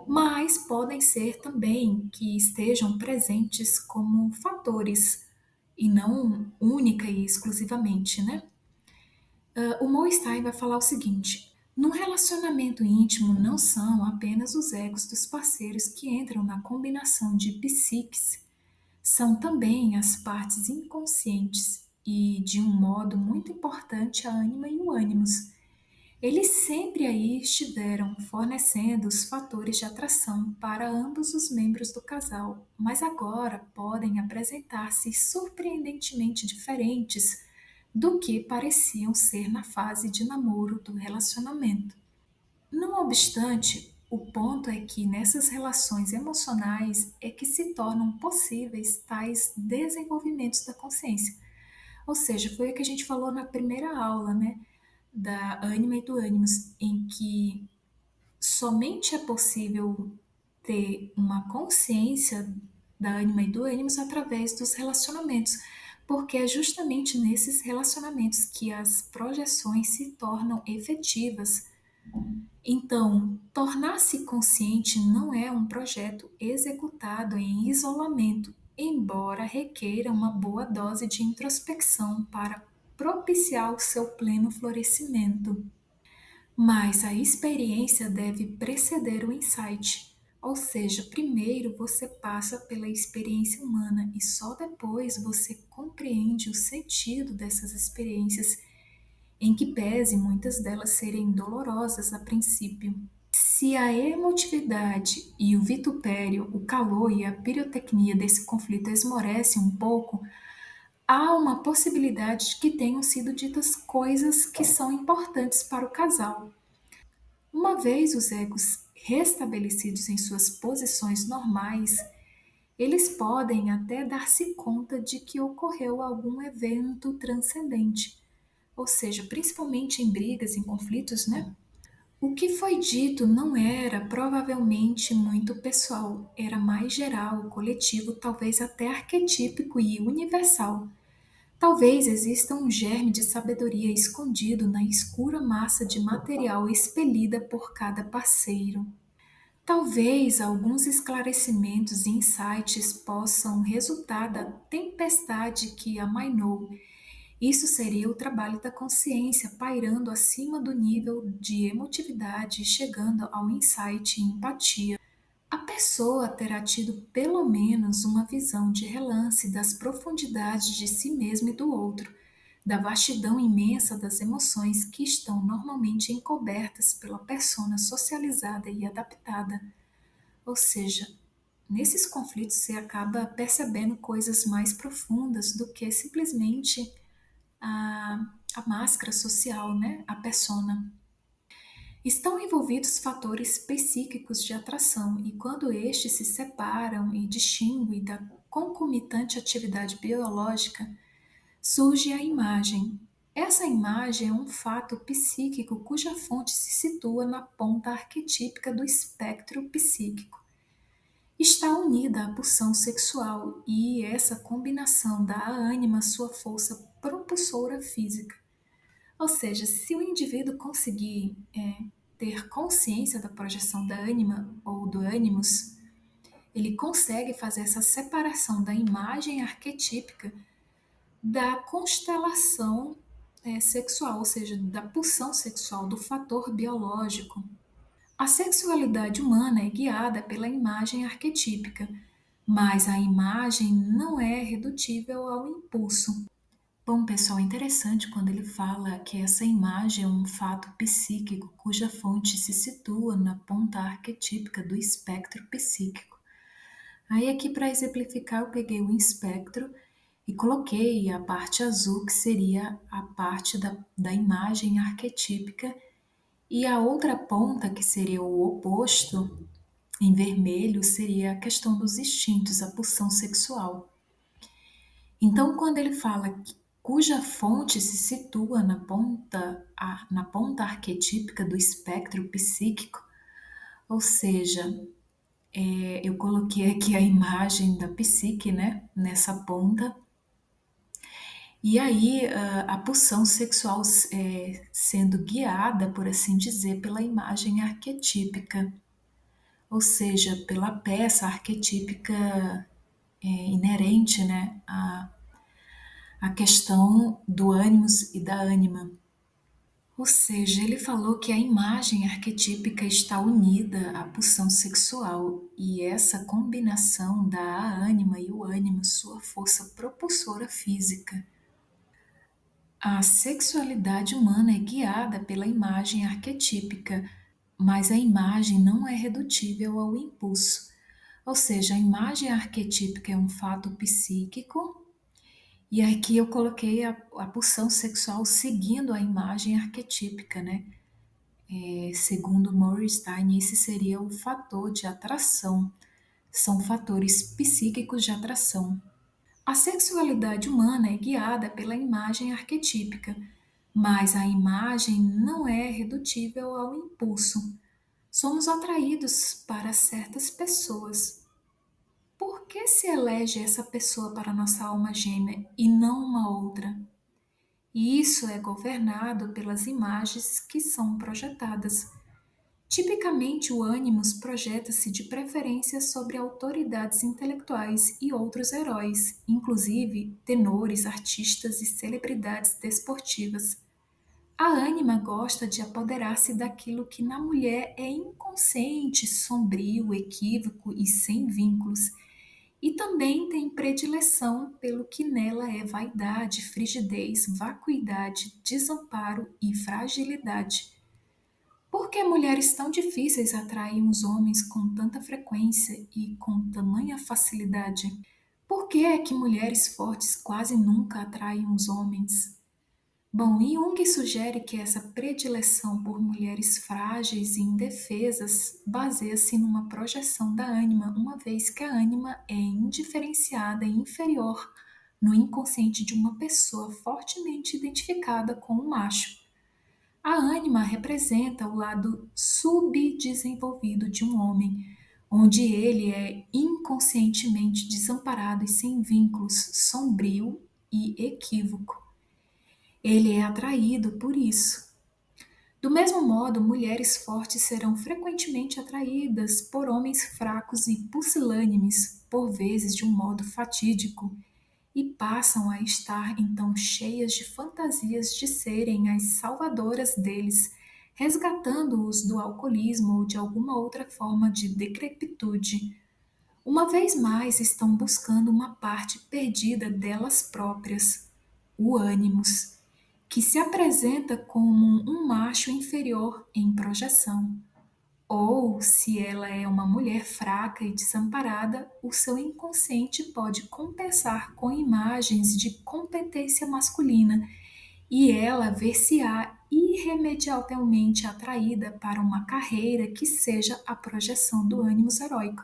Mas podem ser também que estejam presentes como fatores e não única e exclusivamente, né? O Moistai vai falar o seguinte: num relacionamento íntimo não são apenas os egos dos parceiros que entram na combinação de psiques, são também as partes inconscientes e, de um modo muito importante, a ânima e o ânimos. Eles sempre aí estiveram fornecendo os fatores de atração para ambos os membros do casal, mas agora podem apresentar-se surpreendentemente diferentes do que pareciam ser na fase de namoro do relacionamento. Não obstante, o ponto é que nessas relações emocionais é que se tornam possíveis tais desenvolvimentos da consciência. Ou seja, foi o que a gente falou na primeira aula, né? Da ânima e do ânimos, em que somente é possível ter uma consciência da ânima e do ânimos através dos relacionamentos, porque é justamente nesses relacionamentos que as projeções se tornam efetivas. Então, tornar-se consciente não é um projeto executado em isolamento, embora requeira uma boa dose de introspecção para propiciar o seu pleno florescimento. Mas a experiência deve preceder o insight, ou seja, primeiro você passa pela experiência humana e só depois você compreende o sentido dessas experiências, em que pese muitas delas serem dolorosas a princípio. Se a emotividade e o vitupério, o calor e a pirotecnia desse conflito esmorecem um pouco, há uma possibilidade de que tenham sido ditas coisas que são importantes para o casal. Uma vez os egos restabelecidos em suas posições normais, eles podem até dar-se conta de que ocorreu algum evento transcendente, ou seja, principalmente em brigas, em conflitos, né? O que foi dito não era provavelmente muito pessoal, era mais geral, coletivo, talvez até arquetípico e universal. Talvez exista um germe de sabedoria escondido na escura massa de material expelida por cada parceiro. Talvez alguns esclarecimentos e insights possam resultar da tempestade que amainou. Isso seria o trabalho da consciência pairando acima do nível de emotividade e chegando ao insight e empatia. A pessoa terá tido pelo menos uma visão de relance das profundidades de si mesmo e do outro, da vastidão imensa das emoções que estão normalmente encobertas pela persona socializada e adaptada. Ou seja, nesses conflitos você acaba percebendo coisas mais profundas do que simplesmente a máscara social, né? A persona. Estão envolvidos fatores psíquicos de atração, e quando estes se separam e distinguem da concomitante atividade biológica, surge a imagem. Essa imagem é um fato psíquico cuja fonte se situa na ponta arquetípica do espectro psíquico. Está unida à pulsão sexual e essa combinação dá à ânima sua força propulsora física. Ou seja, se o indivíduo conseguir ter consciência da projeção da ânima ou do ânimos, ele consegue fazer essa separação da imagem arquetípica da constelação sexual, ou seja, da pulsão sexual, do fator biológico. A sexualidade humana é guiada pela imagem arquetípica, mas a imagem não é redutível ao impulso. Bom, pessoal, é interessante quando ele fala que essa imagem é um fato psíquico cuja fonte se situa na ponta arquetípica do espectro psíquico. Aí, aqui para exemplificar, eu peguei o espectro e coloquei a parte azul, que seria a parte da imagem arquetípica, e a outra ponta, que seria o oposto, em vermelho, seria a questão dos instintos, a pulsão sexual. Então, quando ele fala cuja fonte se situa na ponta arquetípica do espectro psíquico, ou seja, eu coloquei aqui a imagem da psique, né, nessa ponta, e aí a pulsão sexual sendo guiada, por assim dizer, pela imagem arquetípica, ou seja, pela peça arquetípica inerente, né, a questão do ânimos e da ânima. Ou seja, ele falou que a imagem arquetípica está unida à pulsão sexual e essa combinação dá à ânima e o ânimo sua força propulsora física. A sexualidade humana é guiada pela imagem arquetípica, mas a imagem não é redutível ao impulso. Ou seja, a imagem arquetípica é um fato psíquico. E aqui eu coloquei a pulsão sexual seguindo a imagem arquetípica, né? Segundo Morgenstern, esse seria o fator de atração. São fatores psíquicos de atração. A sexualidade humana é guiada pela imagem arquetípica, mas a imagem não é redutível ao impulso. Somos atraídos para certas pessoas. Por que se elege essa pessoa para nossa alma gêmea e não uma outra? E isso é governado pelas imagens que são projetadas. Tipicamente, o ânimos projeta-se de preferência sobre autoridades intelectuais e outros heróis, inclusive tenores, artistas e celebridades desportivas. A ânima gosta de apoderar-se daquilo que na mulher é inconsciente, sombrio, equívoco e sem vínculos, e também tem predileção pelo que nela é vaidade, frigidez, vacuidade, desamparo e fragilidade. Por que mulheres tão difíceis atraem os homens com tanta frequência e com tamanha facilidade? Por que é que mulheres fortes quase nunca atraem os homens? Bom, Jung sugere que essa predileção por mulheres frágeis e indefesas baseia-se numa projeção da ânima, uma vez que a ânima é indiferenciada e inferior no inconsciente de uma pessoa fortemente identificada com o macho. A ânima representa o lado subdesenvolvido de um homem, onde ele é inconscientemente desamparado e sem vínculos, sombrio e equívoco. Ele é atraído por isso. Do mesmo modo, mulheres fortes serão frequentemente atraídas por homens fracos e pusilânimes, por vezes de um modo fatídico, e passam a estar então cheias de fantasias de serem as salvadoras deles, resgatando-os do alcoolismo ou de alguma outra forma de decrepitude. Uma vez mais estão buscando uma parte perdida delas próprias, o ânimos, que se apresenta como um macho inferior em projeção. Ou, se ela é uma mulher fraca e desamparada, o seu inconsciente pode compensar com imagens de competência masculina e ela ver-se-á irremediavelmente atraída para uma carreira que seja a projeção do ânimos heróico.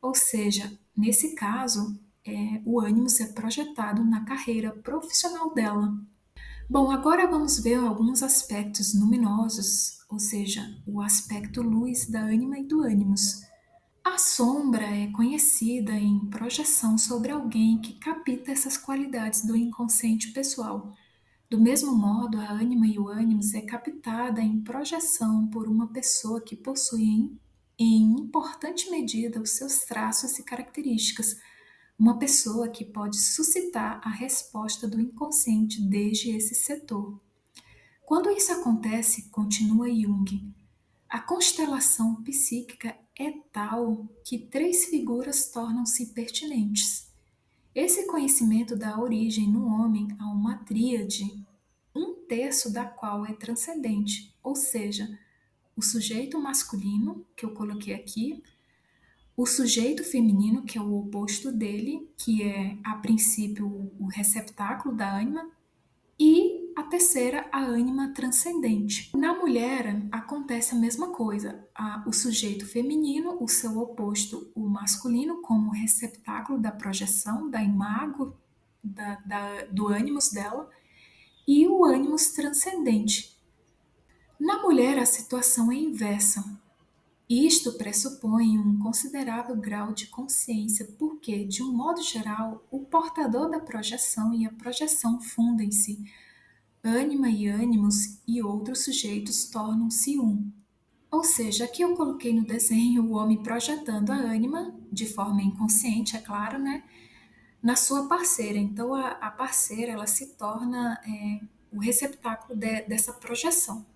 Ou seja, nesse caso, o ânimos é projetado na carreira profissional dela. Bom, agora vamos ver alguns aspectos luminosos, ou seja, o aspecto luz da ânima e do ânimos. A sombra é conhecida em projeção sobre alguém que capta essas qualidades do inconsciente pessoal. Do mesmo modo, a ânima e o ânimos é captada em projeção por uma pessoa que possui em importante medida os seus traços e características, uma pessoa que pode suscitar a resposta do inconsciente desde esse setor. Quando isso acontece, continua Jung, a constelação psíquica é tal que três figuras tornam-se pertinentes. Esse conhecimento dá origem no homem a uma tríade, um terço da qual é transcendente, ou seja, o sujeito masculino, que eu coloquei aqui, o sujeito feminino, que é o oposto dele, que é, a princípio, o receptáculo da ânima, e a terceira, a ânima transcendente. Na mulher, acontece a mesma coisa. O sujeito feminino, o seu oposto, o masculino, como receptáculo da projeção, da imago, do ânimos dela, e o ânimos transcendente. Na mulher, a situação é inversa. Isto pressupõe um considerável grau de consciência, porque, de um modo geral, o portador da projeção e a projeção fundem-se. Ânima e ânimos e outros sujeitos tornam-se um. Ou seja, aqui eu coloquei no desenho o homem projetando a ânima, de forma inconsciente, é claro, né? Na sua parceira. Então, a parceira ela se torna o receptáculo dessa projeção.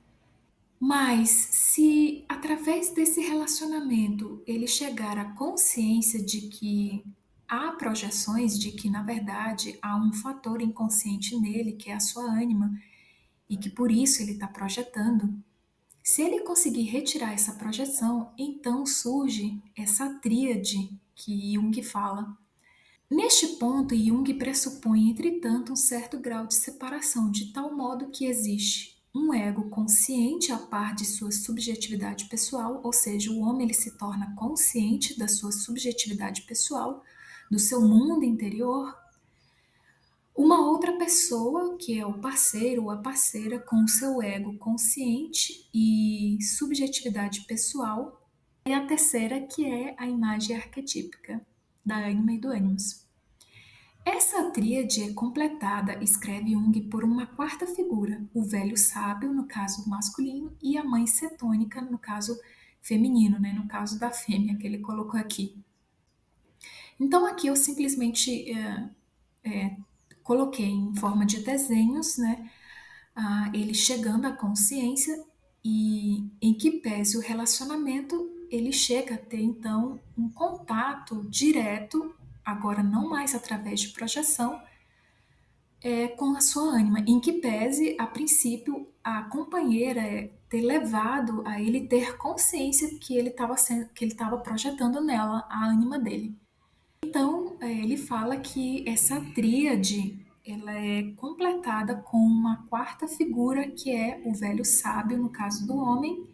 Mas se através desse relacionamento ele chegar à consciência de que há projeções, de que na verdade há um fator inconsciente nele, que é a sua ânima, e que por isso ele está projetando, se ele conseguir retirar essa projeção, então surge essa tríade que Jung fala. Neste ponto, Jung pressupõe, entretanto, um certo grau de separação, de tal modo que existe um ego consciente a par de sua subjetividade pessoal, ou seja, o homem ele se torna consciente da sua subjetividade pessoal, do seu mundo interior. Uma outra pessoa, que é o parceiro ou a parceira, com o seu ego consciente e subjetividade pessoal, e a terceira, que é a imagem arquetípica da ânima e do ânimos. Essa tríade é completada, escreve Jung, por uma quarta figura, o velho sábio, no caso masculino, e a mãe cetônica, no caso feminino, né, no caso da fêmea que ele colocou aqui. Então aqui eu simplesmente coloquei em forma de desenhos, né, ele chegando à consciência e em que pese o relacionamento, ele chega a ter então um contato direto, agora não mais através de projeção, com a sua ânima, em que pese, a princípio, a companheira ter levado a ele ter consciência que ele estava projetando nela a ânima dele. Então, ele fala que essa tríade ela é completada com uma quarta figura, que é o velho sábio, no caso do homem.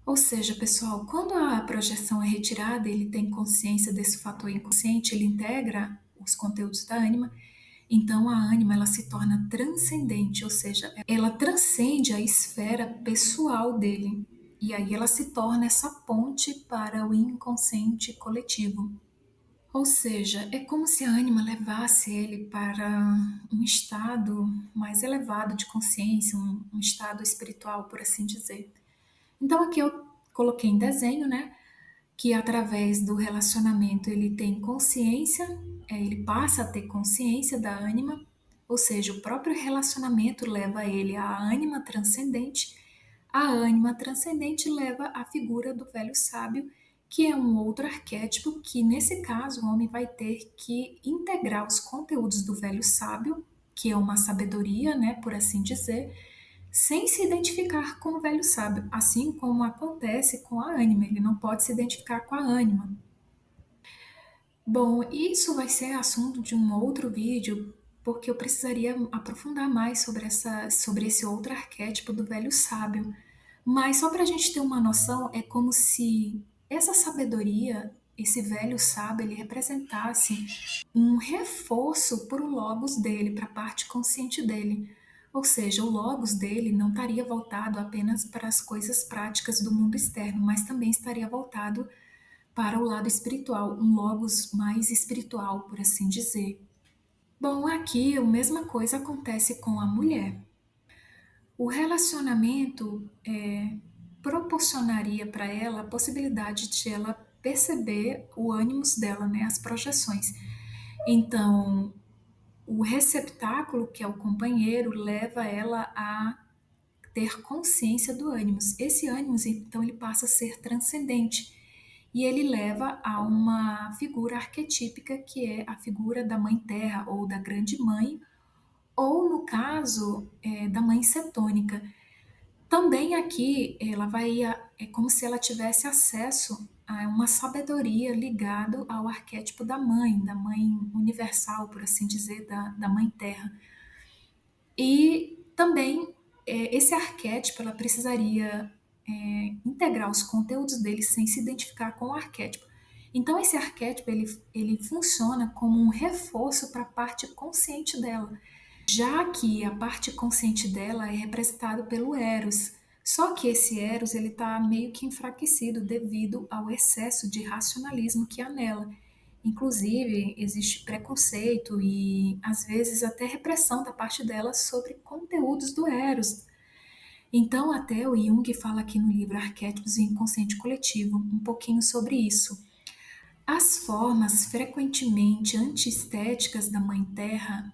Ou seja, pessoal, quando a projeção é retirada, ele tem consciência desse fator inconsciente, ele integra os conteúdos da ânima, então a ânima ela se torna transcendente, ou seja, ela transcende a esfera pessoal dele. E aí ela se torna essa ponte para o inconsciente coletivo. Ou seja, é como se a ânima levasse ele para um estado mais elevado de consciência, um estado espiritual, por assim dizer. Então aqui eu coloquei em desenho, né, que através do relacionamento ele tem consciência, ele passa a ter consciência da ânima, ou seja, o próprio relacionamento leva ele à ânima transcendente, a ânima transcendente leva à figura do velho sábio, que é um outro arquétipo que, nesse caso, o homem vai ter que integrar os conteúdos do velho sábio, que é uma sabedoria, né, por assim dizer, sem se identificar com o velho sábio, assim como acontece com a ânima, ele não pode se identificar com a ânima. Bom, isso vai ser assunto de um outro vídeo, porque eu precisaria aprofundar mais sobre esse outro arquétipo do velho sábio. Mas só para a gente ter uma noção, é como se essa sabedoria, esse velho sábio, ele representasse um reforço para o logos dele, para a parte consciente dele. Ou seja, o logos dele não estaria voltado apenas para as coisas práticas do mundo externo, mas também estaria voltado para o lado espiritual, um logos mais espiritual, por assim dizer. Bom, aqui a mesma coisa acontece com a mulher. O relacionamento proporcionaria para ela a possibilidade de ela perceber o ânimos dela, né, as projeções. Então, o receptáculo, que é o companheiro, leva ela a ter consciência do ânimos. Esse ânimos, então, ele passa a ser transcendente. E ele leva a uma figura arquetípica, que é a figura da Mãe Terra, ou da Grande Mãe, ou, no caso, da Mãe Cetônica. Também aqui, ela vai, é como se ela tivesse acesso a uma sabedoria ligado ao arquétipo da mãe universal, por assim dizer, da Mãe Terra. E também esse arquétipo ela precisaria integrar os conteúdos dele sem se identificar com o arquétipo. Então esse arquétipo ele funciona como um reforço para a parte consciente dela, já que a parte consciente dela é representada pelo Eros. Só que esse Eros ele está meio que enfraquecido devido ao excesso de racionalismo que há nela. Inclusive, existe preconceito e, às vezes, até repressão da parte dela sobre conteúdos do Eros. Então, até o Jung fala aqui no livro Arquétipos e Inconsciente Coletivo um pouquinho sobre isso. As formas frequentemente antiestéticas da Mãe Terra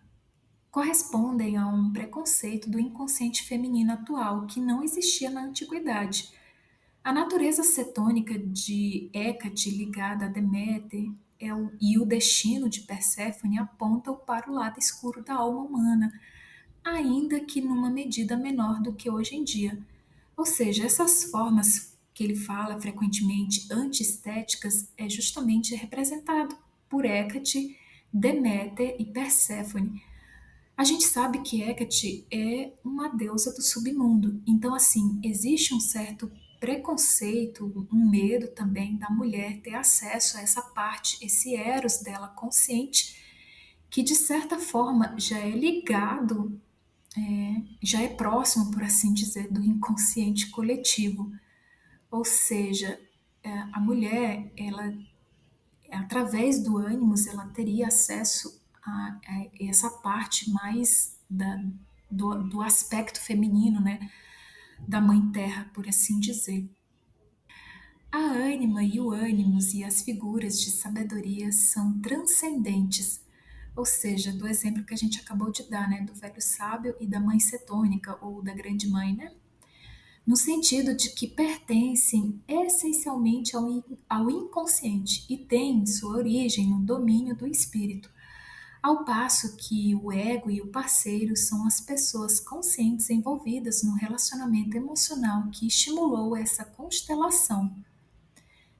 correspondem a um preconceito do inconsciente feminino atual que não existia na antiguidade. A natureza cetônica de Hécate ligada a Deméter e o destino de Perséfone apontam para o lado escuro da alma humana, ainda que numa medida menor do que hoje em dia. Ou seja, essas formas que ele fala frequentemente antiestéticas é justamente representado por Hécate, Deméter e Perséfone. A gente sabe que Hecate é uma deusa do submundo, então assim, existe um certo preconceito, um medo também da mulher ter acesso a essa parte, esse eros dela consciente, que de certa forma já é ligado, já é próximo, por assim dizer, do inconsciente coletivo. Ou seja, a mulher, ela através do ânimos, ela teria acesso a essa parte mais do aspecto feminino, né, da Mãe Terra, por assim dizer. A ânima e o ânimos e as figuras de sabedoria são transcendentes, ou seja, do exemplo que a gente acabou de dar, né, do velho sábio e da mãe cetônica, ou da grande mãe, né? No sentido de que pertencem essencialmente ao inconsciente e têm sua origem no domínio do espírito, ao passo que o ego e o parceiro são as pessoas conscientes envolvidas no relacionamento emocional que estimulou essa constelação.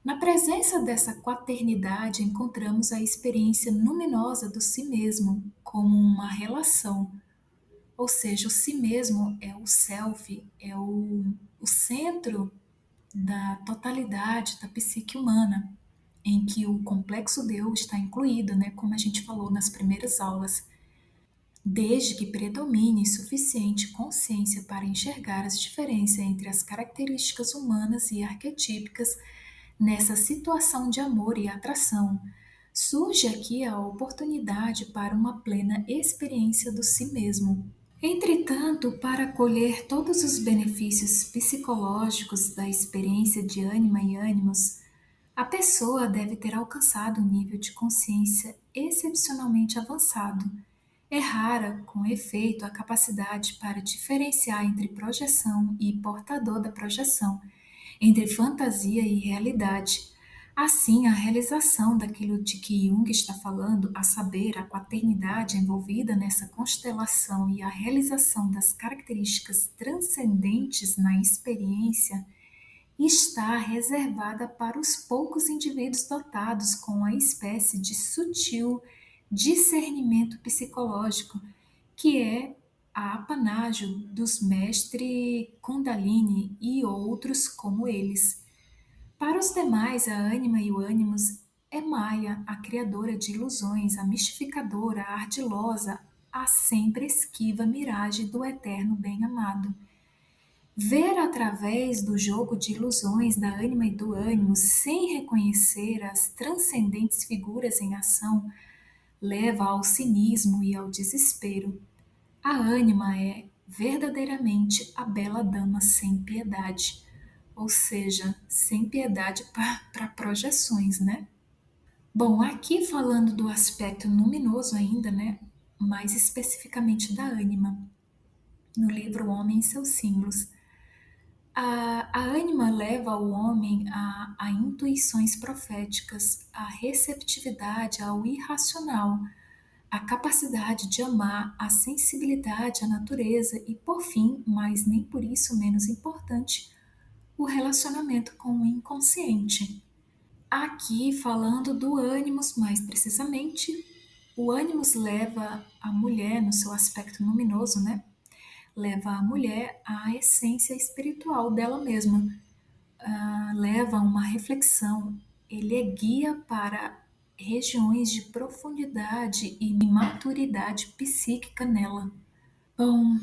Na presença dessa quaternidade, encontramos a experiência luminosa do si mesmo como uma relação, ou seja, o si mesmo é o self, é o centro da totalidade da psique humana, em que o complexo Deus está incluído, né, como a gente falou nas primeiras aulas, desde que predomine suficiente consciência para enxergar as diferenças entre as características humanas e arquetípicas nessa situação de amor e atração. Surge aqui a oportunidade para uma plena experiência do si mesmo. Entretanto, para colher todos os benefícios psicológicos da experiência de ânima e ânimos, a pessoa deve ter alcançado um nível de consciência excepcionalmente avançado. É rara, com efeito, a capacidade para diferenciar entre projeção e portador da projeção, entre fantasia e realidade. Assim, a realização daquilo de que Jung está falando, a saber, a quaternidade envolvida nessa constelação e a realização das características transcendentes na experiência, está reservada para os poucos indivíduos dotados com a espécie de sutil discernimento psicológico, que é a apanágio dos mestres Kundalini e outros como eles. Para os demais, a ânima e o ânimos é Maia, a criadora de ilusões, a mistificadora, a ardilosa, a sempre esquiva miragem do eterno bem-amado. Ver através do jogo de ilusões da ânima e do ânimo, sem reconhecer as transcendentes figuras em ação, leva ao cinismo e ao desespero. A ânima é verdadeiramente a bela dama sem piedade, ou seja, sem piedade para projeções, né? Bom, aqui falando do aspecto luminoso ainda, né? Mais especificamente da ânima, no livro O Homem e seus Símbolos. A ânima leva o homem a intuições proféticas, a receptividade ao irracional, a capacidade de amar, a sensibilidade à natureza e, por fim, mas nem por isso menos importante, o relacionamento com o inconsciente. Aqui, falando do ânimos mais precisamente, o ânimos leva a mulher, no seu aspecto luminoso, né? Leva a mulher à essência espiritual dela mesma, leva a uma reflexão, ele é guia para regiões de profundidade e maturidade psíquica nela. Bom,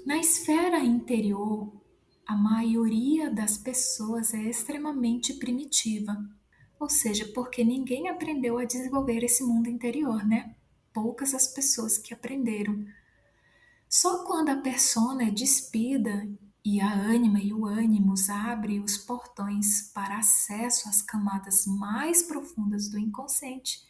na esfera interior, a maioria das pessoas é extremamente primitiva, ou seja, porque ninguém aprendeu a desenvolver esse mundo interior, né? Poucas as pessoas que aprenderam. Só quando a persona é despida e a ânima e o ânimos abrem os portões para acesso às camadas mais profundas do inconsciente,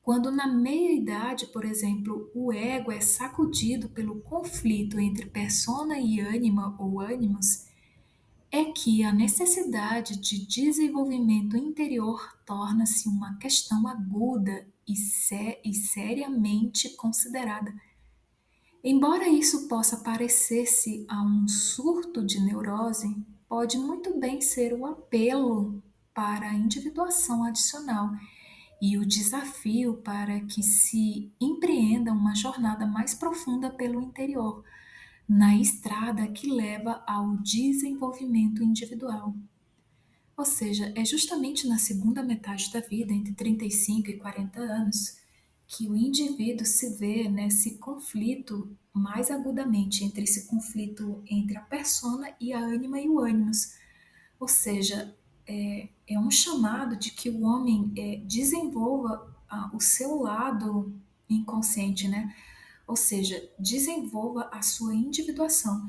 quando na meia-idade, por exemplo, o ego é sacudido pelo conflito entre persona e ânima ou ânimos, é que a necessidade de desenvolvimento interior torna-se uma questão aguda e seriamente considerada. Embora isso possa parecer-se a um surto de neurose, pode muito bem ser o apelo para a individuação adicional e o desafio para que se empreenda uma jornada mais profunda pelo interior, na estrada que leva ao desenvolvimento individual. Ou seja, é justamente na segunda metade da vida, entre 35 e 40 anos, que o indivíduo se vê nesse conflito mais agudamente, entre esse conflito entre a persona e a ânima e o ânimos. Ou seja, é um chamado de que o homem desenvolva o seu lado inconsciente, né? Ou seja, desenvolva a sua individuação.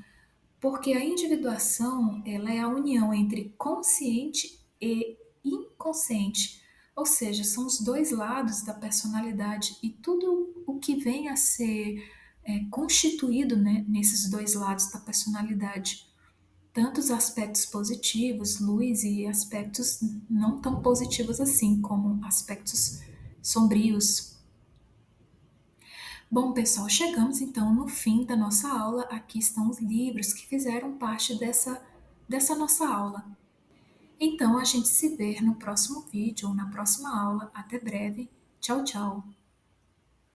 Porque a individuação, ela é a união entre consciente e inconsciente. Ou seja, são os dois lados da personalidade e tudo o que vem a ser constituído, né, nesses dois lados da personalidade. Tanto os aspectos positivos, luz, e aspectos não tão positivos assim, como aspectos sombrios. Bom, pessoal, chegamos então no fim da nossa aula. Aqui estão os livros que fizeram parte dessa nossa aula. Então a gente se vê no próximo vídeo ou na próxima aula. Até breve. Tchau, tchau.